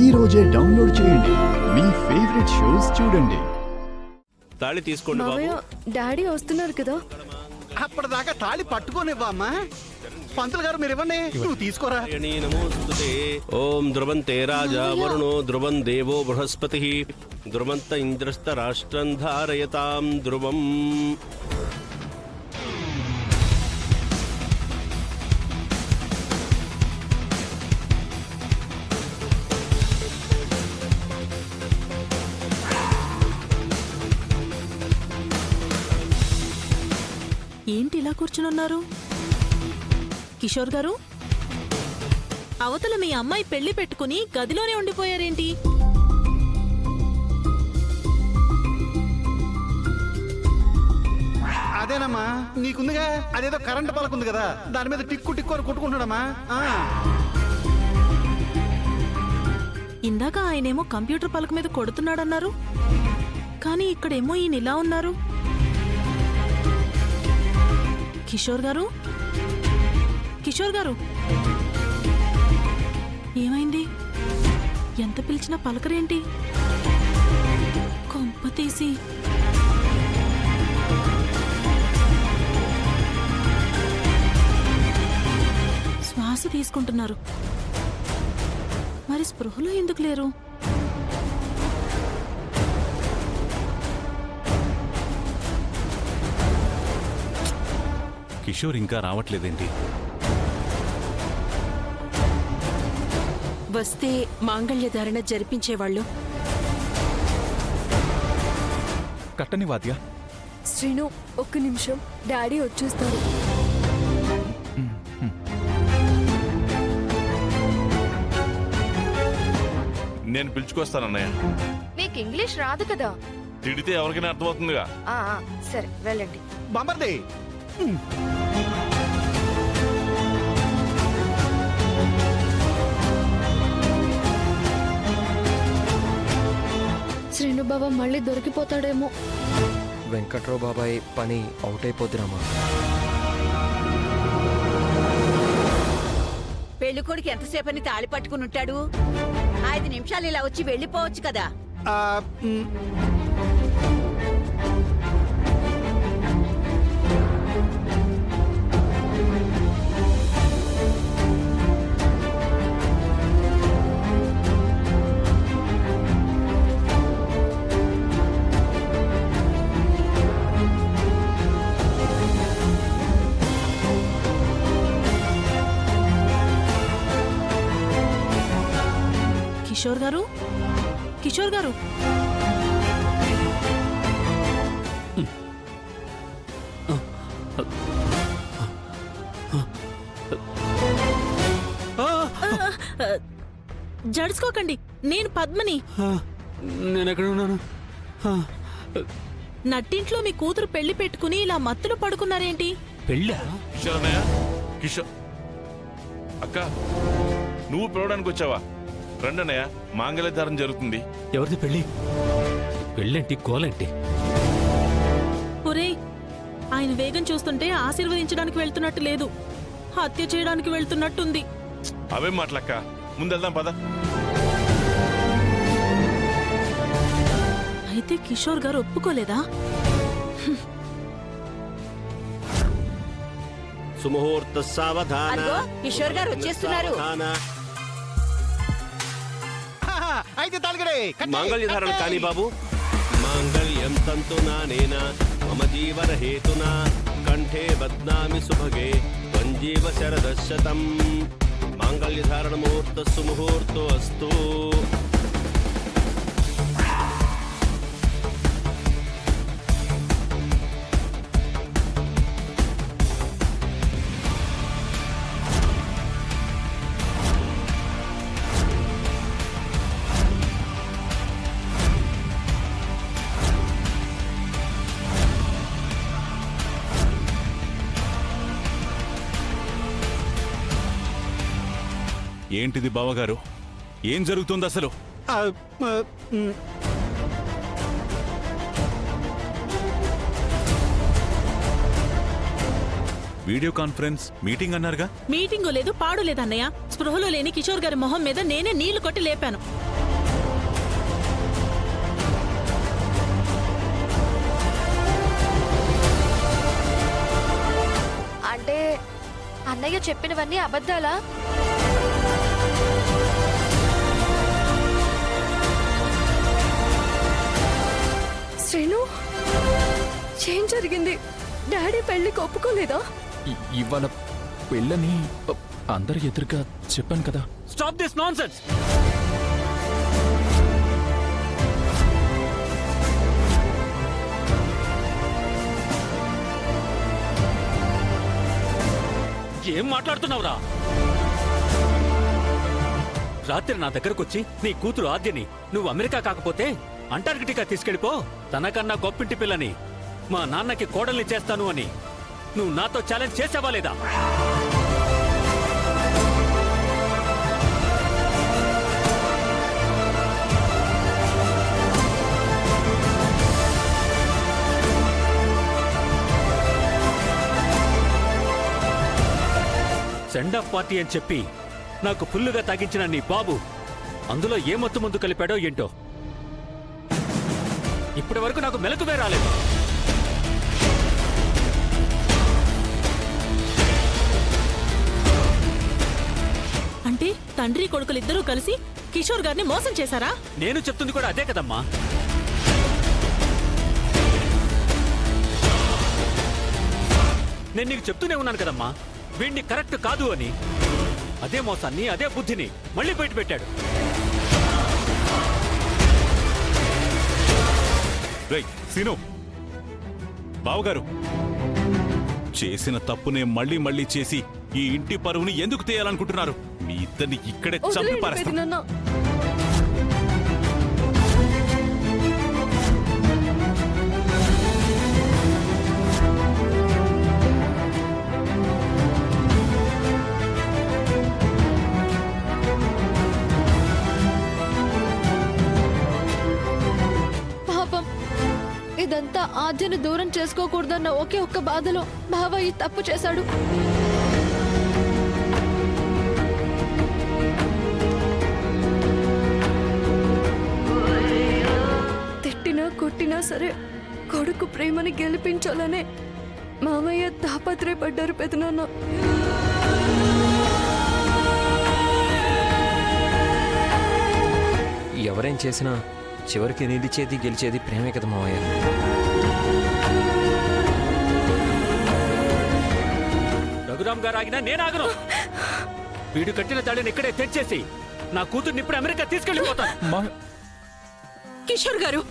ఈ రోజే డౌన్లోడ్ చేయండి. మీ ఫేవరెట్ షోస్ చూడండి. తాళి తీసుకోండి బాబు. మావయ్య, డాడీ వస్తున్నారు కదా. అప్పటిదాకా తాళి పట్టుకోనివ్వా అమ్మా. పంతులు గారు మీరు ఇవ్వండి, నువ్వు తీసుకోరా. నమోస్తుతే. ఓం ధ్రువంతే రాజా వరుణో ధ్రువం దేవో బృహస్పతి ధ్రువంత ఇంద్రస్త రాష్ట్రం ధారయతాం ధ్రువం. ఏంటి ఇలా కూర్చునున్నారు? కిషోర్ గారు, అవతల మీ అమ్మాయి పెళ్లి పెట్టుకుని గదిలోనే ఉండిపోయారేంటి? అదేనమ్మా, నీకుందిగా అదేదో కరెంట్ పలకుంది కదా, దాని మీద టిక్కు టిక్కు అని కొట్టుకుంటున్నాడమ్మా. ఇందాక ఆయనేమో కంప్యూటర్ పలక మీద కొడుతున్నాడన్నారు, కానీ ఇక్కడేమో ఈయన ఇలా ఉన్నారు. కిషోర్ గారు, కిషోర్ గారు, ఏమైంది? ఎంత పిలిచినా పలకరేంటి? కొంప తీసి శ్వాస తీసుకుంటున్నారు, మరి స్పృహలో ఎందుకు లేరు? కిషోర్ ఇంకా రావట్లేదేంటి? వస్తే మాంగళ్యధారణ జరిపించేవాళ్ళు. కట్టని వాద్య. శ్రీను, ఒక్క నిమిషం, డాడీ వచ్చేస్తారు. నేను పిలుచుకొస్తానన్నయ్య. మీకు ఇంగ్లీష్ రాదు కదా. తిడితే ఎవరికైనా అర్థమవుతుందిగా. సరే వెళ్ళండి. బామ్మర్ది, శ్రీను బాబా మళ్ళీ దొరికిపోతాడేమో. వెంకట్రావు బాబాయ్ పని అవుట్ అయిపోద్దిరామా. పెళ్లికొడుకు ఎంతసేపని తాళి పట్టుకుని ఉంటాడు? 5 నిమిషాలు ఇలా వచ్చి వెళ్ళిపోవచ్చు కదా. కిషోర్ గారు, కిషోర్ గారు, జడుచుకోకండి, నేను పద్మని. నేనెక్కడ ఉన్నాను? నట్టింట్లో మీ కూతురు పెళ్లి పెట్టుకుని ఇలా మత్తులో పడుకున్నారేంటి? పెళ్ళా? కిషోర్ అన్నయ్య, కిషోర్ అక్క, నువ్వు పిలవడానికి వచ్చావా? రండన్నయ్య, మాంగళ్యధారణ జరుగుతుంది. ఎవరిది పెళ్ళి? పెళ్ళేంటి, కోలేంటి? ఒరేయ్, ఆయన వేగం చూస్తుంటే ఆశీర్వదించడానికి వెళ్తున్నట్టు లేదు, హత్య చేయడానికి వెళ్తున్నట్టుంది. అవేం మాటలక్క, ముందెళ్దాం పద. అయితే కిషోర్ గారు ఒప్పుకోలేదా? సుముహూర్త సావధాన. అదిగో కిషోర్ గారు వచ్చేస్తున్నారు. అయితే తాలిగడే మాంగళ్యధారణ కానీ బాబు. మాంగళ్యం తంతునా నేనా మమ జీవన హేతునా కంఠే బధ్నామి సుభగే త్వంజీవ శరదశతం. మాంగళ్యధారణ ముహూర్త సుముహూర్తో అస్తు. ఏంటిది బావగారు? ఏం జరుగుతుంది అసలు? వీడియో కాన్ఫరెన్స్ మీటింగ్ అన్నారుగా. మీటింగు లేదు పాడు లేదు అన్నయ్య. స్పృహలో లేని కిషోర్ గారి మొహం మీద నేనే నీళ్లు కొట్టి లేపాను. అంటే అన్నయ్య చెప్పినవన్నీ అబద్ధాలా? శ్రీను, ఏం జరిగింది? డాడీ పెళ్లికి ఒప్పుకోలేదా? ఇవాళ పెళ్ళని అందరి ఎదురుగా చెప్పాను కదా. Stop this nonsense. ఏం మాట్లాడుతున్నావురా? రాత్రి నా దగ్గరకొచ్చి నీ కూతురు ఆద్యని నువ్వు అమెరికా కాకపోతే అంటార్కిటికా తీసుకెళ్ళిపో, తనకన్నా గొప్పింటి పిల్లని మా నాన్నకి కోడల్ని చేస్తాను అని నువ్వు నాతో ఛాలెంజ్ చేసావా లేదా? సెండ్ ఆఫ్ పార్టీ అని చెప్పి నాకు ఫుల్లుగా తాగించిన నీ బాబు అందులో ఏ మత్తు ముందు కలిపాడో ఏంటో ఇప్పటి వరకు నాకు మెలకువే రాలేదు. అంటే తండ్రి కొడుకులిద్దరూ కలిసి కిషోర్ గారిని మోసం చేశారా? నేను చెప్తుంది కూడా అదే కదమ్మా. నేను నీకు చెప్తూనే ఉన్నాను కదమ్మా, వీడిని కరెక్ట్ కాదు అని. అదే మోసాన్ని అదే బుద్ధిని మళ్ళీ బయట పెట్టాడు. రేయ్ సీను, బావగారు చేసిన తప్పునే మళ్ళీ మళ్ళీ చేసి ఈ ఇంటి పరువుని ఎందుకు తీయాలనుకుంటున్నారు? మీ ఇద్దరిని ఇక్కడే చంపి వదిలేయండి పారేస్తా. పెదనాన్న. పాపం, ఇదంతా ఆద్యను దూరం చేసుకోకూడదన్న ఒకే ఒక్క బాధలో బావ ఈ తప్పు చేశాడు. తిట్టినా కొట్టినా సరే కొడుకు ప్రేమని గెలిపించాలనే మామయ్య తాపత్రయపడ్డారు పెదనాన్న. ఎవరేం చేసినా చివరికి నిలిచేది గెలిచేది ప్రేమే కదా మావయ్య. రఘురామ్ గారు ఆగినా నేను ఆగను. వీడు కట్టిన తాళిని ఇక్కడే తెచ్చేసి నా కూతుర్ని ఇప్పుడు అమెరికా తీసుకెళ్ళిపోతాను. కిషోర్ గారు